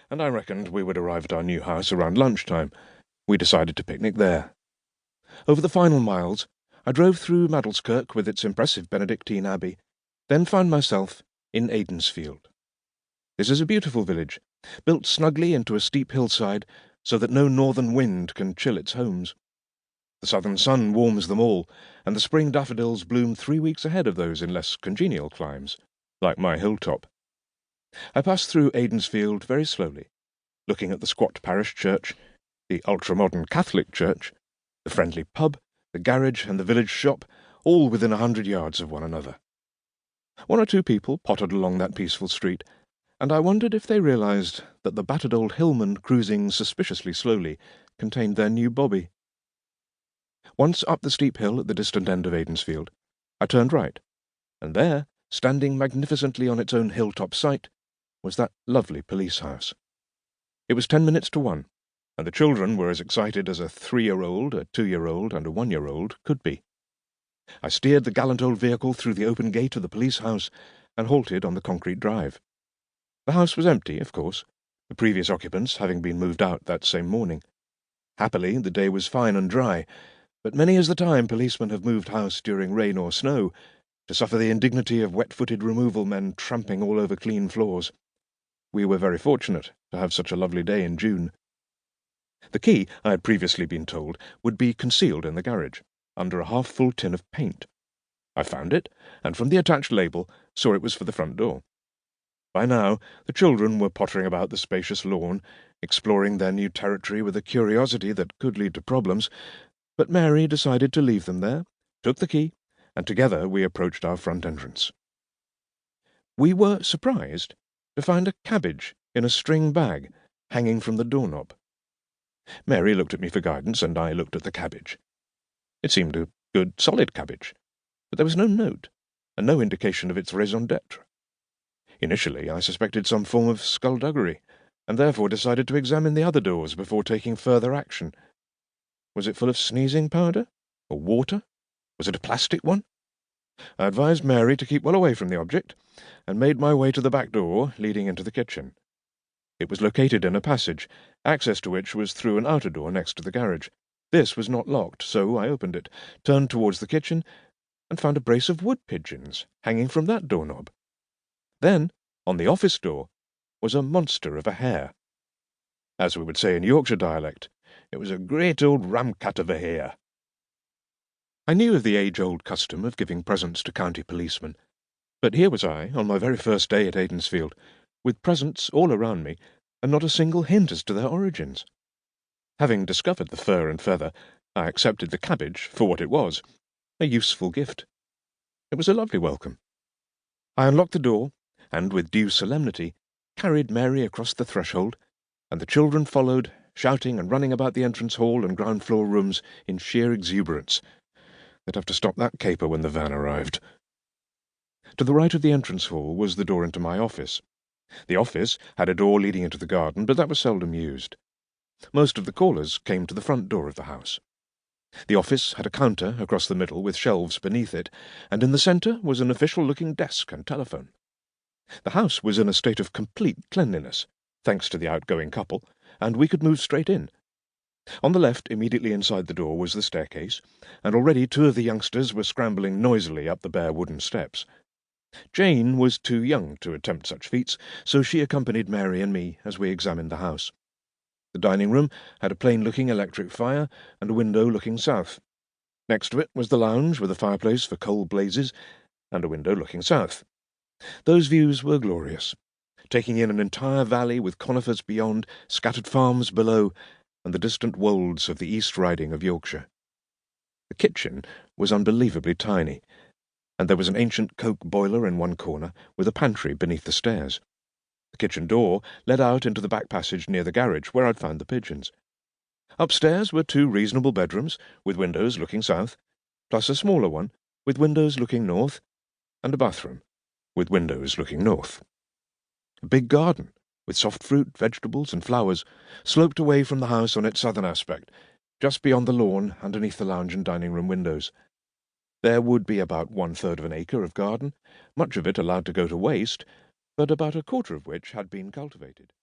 and I reckoned we would arrive at our new house around lunchtime. We decided to picnic there. Over the final miles, I drove through Madalskirk with its impressive Benedictine abbey, then found myself in Aidensfield. This is a beautiful village, built snugly into a steep hillside so that no northern wind can chill its homes. The southern sun warms them all, and the spring daffodils bloom 3 weeks ahead of those in less congenial climes, like my hilltop. I passed through Aidensfield very slowly, looking at the squat parish church, the ultra-modern Catholic church, the friendly pub, the garage and the village shop, all within 100 yards of one another. 1 or 2 people pottered along that peaceful street, and I wondered if they realised that the battered old hillman cruising suspiciously slowly contained their new bobby. Once up the steep hill at the distant end of Aidensfield, I turned right, and there, standing magnificently on its own hilltop site, was that lovely police house. It was 10 minutes to 1, and the children were as excited as a 3-year-old, a 2-year-old, and a 1-year-old could be. I steered the gallant old vehicle through the open gate of the police house and halted on the concrete drive. The house was empty, of course, the previous occupants having been moved out that same morning. Happily, the day was fine and dry, but many is the time policemen have moved house during rain or snow, to suffer the indignity of wet-footed removal men tramping all over clean floors. We were very fortunate to have such a lovely day in June. The key, I had previously been told, would be concealed in the garage, under a half-full tin of paint. I found it, and from the attached label saw it was for the front door. By now, the children were pottering about the spacious lawn, exploring their new territory with a curiosity that could lead to problems, but Mary decided to leave them there, took the key, and together we approached our front entrance. We were surprised to find a cabbage in a string bag hanging from the doorknob. Mary looked at me for guidance, and I looked at the cabbage. It seemed a good, solid cabbage, but there was no note, and no indication of its raison d'etre. Initially, I suspected some form of skullduggery, and therefore decided to examine the other doors before taking further action. Was it full of sneezing powder? Or water? Was it a plastic one? I advised Mary to keep well away from the object, and made my way to the back door leading into the kitchen. It was located in a passage, access to which was through an outer door next to the garage. This was not locked, so I opened it, turned towards the kitchen, and found a brace of wood pigeons hanging from that doorknob. Then, on the office door, was a monster of a hare. As we would say in Yorkshire dialect, it was a great old ramcat of a hare. I knew of the age-old custom of giving presents to county policemen, but here was I, on my very first day at Aidensfield, with presents all around me, and not a single hint as to their origins. Having discovered the fur and feather, I accepted the cabbage for what it was, a useful gift. It was a lovely welcome. I unlocked the door, and with due solemnity carried Mary across the threshold, and the children followed, shouting and running about the entrance hall and ground-floor rooms in sheer exuberance. They'd have to stop that caper when the van arrived. To the right of the entrance hall was the door into my office. The office had a door leading into the garden, but that was seldom used. Most of the callers came to the front door of the house. The office had a counter across the middle with shelves beneath it, and in the centre was an official-looking desk and telephone. The house was in a state of complete cleanliness, thanks to the outgoing couple, and we could move straight in. On the left, immediately inside the door, was the staircase, and already 2 of the youngsters were scrambling noisily up the bare wooden steps. Jane was too young to attempt such feats, so she accompanied Mary and me as we examined the house. The dining room had a plain-looking electric fire and a window looking south. Next to it was the lounge with a fireplace for coal blazes and a window looking south. Those views were glorious, taking in an entire valley with conifers beyond, scattered farms below, and the distant wolds of the East Riding of Yorkshire. The kitchen was unbelievably tiny, and there was an ancient coke boiler in one corner with a pantry beneath the stairs. The kitchen door led out into the back passage near the garage, where I'd found the pigeons. Upstairs were 2 reasonable bedrooms, with windows looking south, plus a smaller one, with windows looking north, and a bathroom, with windows looking north. A big garden, with soft fruit, vegetables, and flowers, sloped away from the house on its southern aspect, just beyond the lawn underneath the lounge and dining room windows. There would be about 1/3 of an acre of garden, much of it allowed to go to waste, but about 1/4 of which had been cultivated.